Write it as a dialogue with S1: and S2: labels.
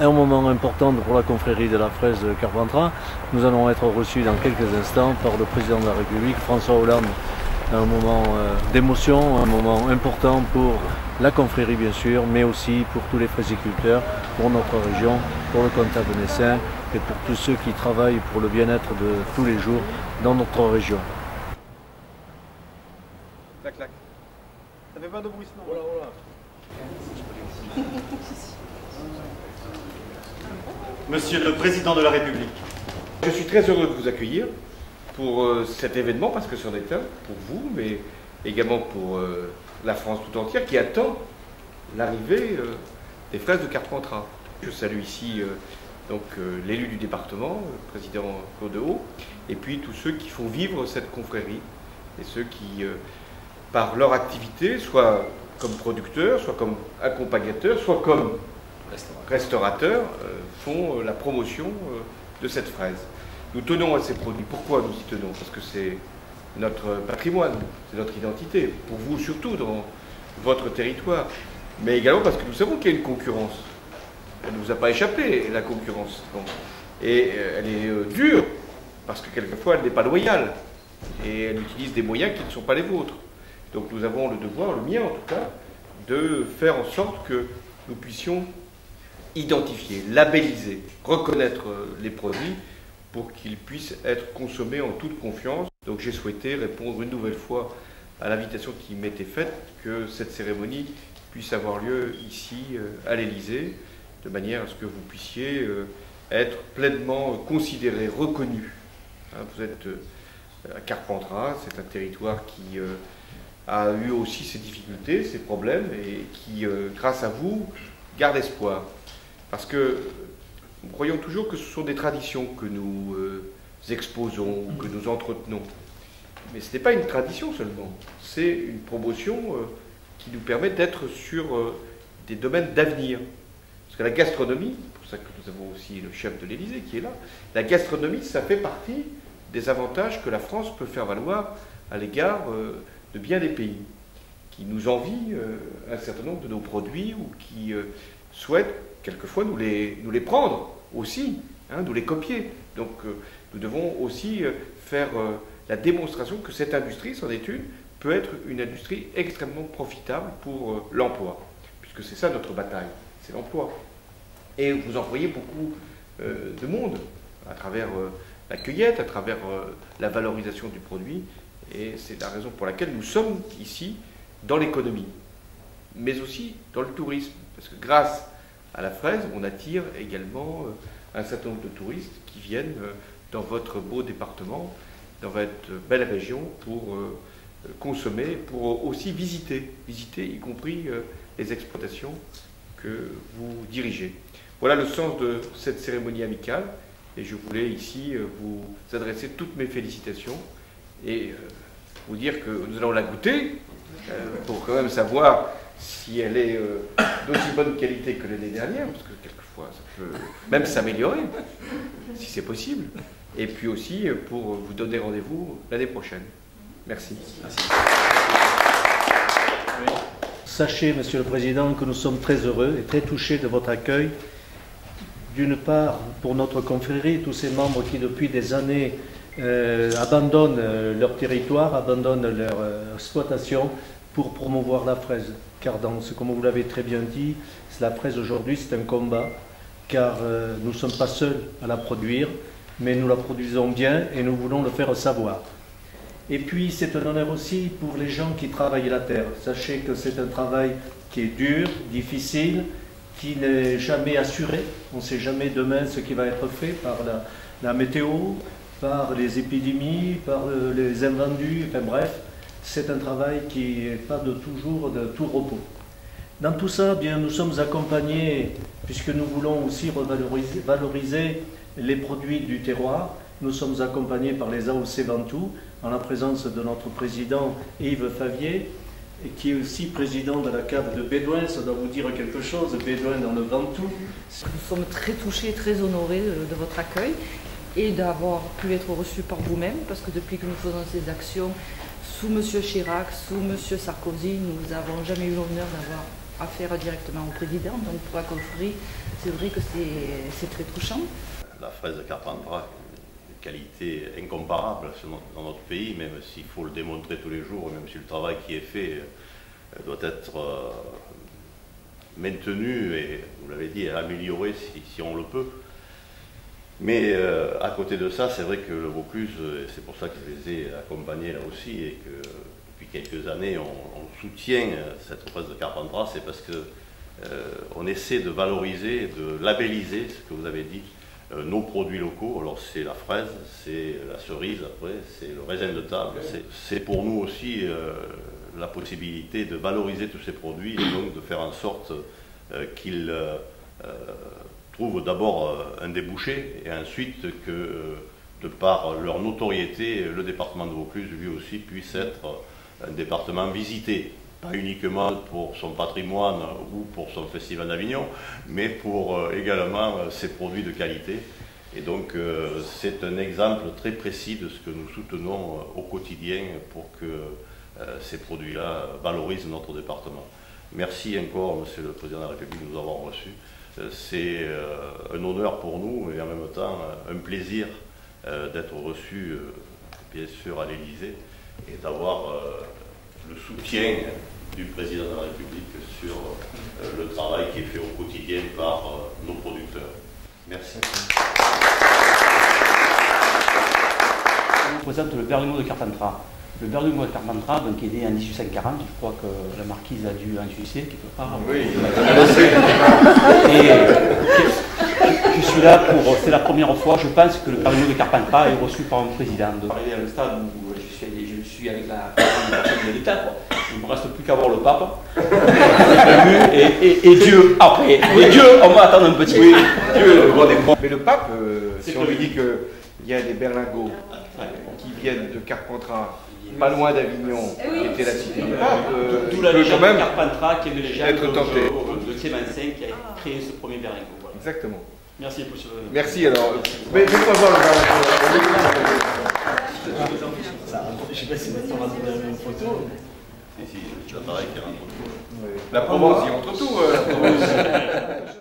S1: un moment important pour la confrérie de la fraise de Carpentras. Nous allons être reçus dans quelques instants par le président de la République, François Hollande. Un moment d'émotion, un moment important pour la confrérie bien sûr, mais aussi pour tous les fraisiculteurs, pour notre région, pour le comté avenaisin et pour tous ceux qui travaillent pour le bien-être de tous les jours dans notre région.
S2: Clac, clac. Ça fait pas de bruit sinon. Voilà, voilà. Monsieur le Président de la République, je suis très heureux de vous accueillir pour cet événement, parce que c'en est un pour vous, mais également pour la France tout entière, qui attend l'arrivée des fraises de Carpentras. Je salue ici l'élu du département, le président Claude Haut, et puis tous ceux qui font vivre cette confrérie, et ceux qui, par leur activité, soit comme producteurs, soit comme accompagnateurs, soit comme restaurateurs, font la promotion de cette fraise. Nous tenons à ces produits. Pourquoi nous y tenons? Parce que c'est notre patrimoine, c'est notre identité, pour vous surtout dans votre territoire, mais également parce que nous savons qu'il y a une concurrence. Elle ne nous a pas échappé, la concurrence. Donc. Et elle est dure, parce que quelquefois elle n'est pas loyale, et elle utilise des moyens qui ne sont pas les vôtres. Donc nous avons le devoir, le mien en tout cas, de faire en sorte que nous puissions identifier, labelliser, reconnaître les produits pour qu'ils puissent être consommés en toute confiance. Donc j'ai souhaité répondre une nouvelle fois à l'invitation qui m'était faite, que cette cérémonie puisse avoir lieu ici à l'Élysée, de manière à ce que vous puissiez être pleinement considérés, reconnus. Vous êtes à Carpentras, c'est un territoire qui a eu aussi ses difficultés, ses problèmes, et qui, grâce à vous, garde espoir. Parce que nous croyons toujours que ce sont des traditions que nous exposons, que nous entretenons. Mais ce n'est pas une tradition seulement, c'est une promotion qui nous permet d'être sur des domaines d'avenir. Parce que la gastronomie, c'est pour ça que nous avons aussi le chef de l'Élysée qui est là, la gastronomie, ça fait partie des avantages que la France peut faire valoir à l'égard de bien des pays, qui nous envient un certain nombre de nos produits ou qui souhaitent quelquefois nous les prendre aussi, nous les copier. Donc nous devons aussi faire la démonstration que cette industrie, c'en est une, peut être une industrie extrêmement profitable pour l'emploi, puisque c'est ça notre bataille, c'est l'emploi. Et vous employez beaucoup de monde à travers la cueillette, à travers la valorisation du produit, et c'est la raison pour laquelle nous sommes ici dans l'économie, mais aussi dans le tourisme, parce que grâce à la fraise, on attire également un certain nombre de touristes qui viennent dans votre beau département, dans votre belle région, pour consommer, pour aussi visiter, y compris les exploitations que vous dirigez. Voilà le sens de cette cérémonie amicale, et je voulais ici vous adresser toutes mes félicitations et vous dire que nous allons la goûter pour quand même savoir si elle est d'aussi bonne qualité que l'année dernière, parce que quelquefois ça peut même s'améliorer, si c'est possible, et puis aussi pour vous donner rendez-vous l'année prochaine. Merci. Merci.
S1: Sachez, Monsieur le Président, que nous sommes très heureux et très touchés de votre accueil. D'une part, pour notre confrérie, tous ces membres qui depuis des années abandonnent leur territoire, abandonnent leur exploitation pour promouvoir la fraise. Car comme vous l'avez très bien dit, la fraise aujourd'hui c'est un combat, car nous ne sommes pas seuls à la produire, mais nous la produisons bien et nous voulons le faire savoir. Et puis c'est un honneur aussi pour les gens qui travaillent la terre. Sachez que c'est un travail qui est dur, difficile, qui n'est jamais assuré. On ne sait jamais demain ce qui va être fait par la météo, par les épidémies, par les invendus, enfin bref. C'est un travail qui n'est pas toujours de tout repos. Dans tout ça, bien, nous sommes accompagnés, puisque nous voulons aussi valoriser les produits du terroir. Nous sommes accompagnés par les AOC Ventoux, en la présence de notre président Yves Favier, et qui est aussi président de la cave de Bédouin. Ça doit vous dire quelque chose, Bédouin dans le Ventoux.
S3: Nous sommes très touchés, très honorés de votre accueil et d'avoir pu être reçus par vous-même, parce que depuis que nous faisons ces actions, sous M. Chirac, sous M. Sarkozy, nous n'avons jamais eu l'honneur d'avoir affaire directement au président. Donc pour la confrérie, c'est vrai que c'est très touchant.
S4: La fraise de Carpentras, une qualité incomparable dans notre pays, même s'il faut le démontrer tous les jours, même si le travail qui est fait doit être maintenu et, vous l'avez dit, amélioré si on le peut. Mais à côté de ça, c'est vrai que le Vaucluse, c'est pour ça que je les ai accompagnés là aussi, et que depuis quelques années, on soutient cette fraise de Carpentras, c'est parce que on essaie de valoriser, de labelliser, ce que vous avez dit, nos produits locaux. Alors c'est la fraise, c'est la cerise après, c'est le raisin de table. C'est pour nous aussi la possibilité de valoriser tous ces produits et donc de faire en sorte qu'ils trouvent d'abord un débouché et ensuite que de par leur notoriété, le département de Vaucluse lui aussi puisse être un département visité. Pas uniquement pour son patrimoine ou pour son festival d'Avignon, mais pour également ses produits de qualité. Et donc c'est un exemple très précis de ce que nous soutenons au quotidien pour que ces produits-là valorisent notre département. Merci encore, Monsieur le Président de la République, de nous avoir reçus. C'est un honneur pour nous et en même temps un plaisir d'être reçu, bien sûr, à l'Élysée et d'avoir le soutien du Président de la République sur le travail qui est fait au quotidien par nos producteurs. Merci.
S5: Je vous présente le berlingot de Carpentras. Le berlingot de Carpentras, donc, est né en 1840, je crois que la marquise a dû en sucer quelque part.
S2: Oui.
S5: Et je suis là pour, c'est la première fois, je pense, que le berlingot de Carpentras est reçu par un président. Donc, arrivé à un stade où je suis avec la personne de l'État, il ne me reste plus qu'à voir le pape, et Dieu après. Et Dieu, on va attendre un petit peu.
S2: Oui, Dieu, le roi des prophètes. Mais le pape, si on lui dit qu'il y a des berlingots qui viennent de Carpentras, pas loin d'Avignon, qui était la cité du pape,
S5: D'où la légende
S2: quand même
S5: de Carpentras, qui est une légende
S2: tenté.
S5: de Clément V qui a créé ce premier berlingot. Voilà.
S2: Exactement.
S5: Merci pour ce...
S2: Merci alors. Mais faites-moi voir le berlingot.
S6: Je sais pas si on va trouver une photo.
S4: Si, l'appareil qui rentre.
S2: La Provence, il entre tout. La Provence.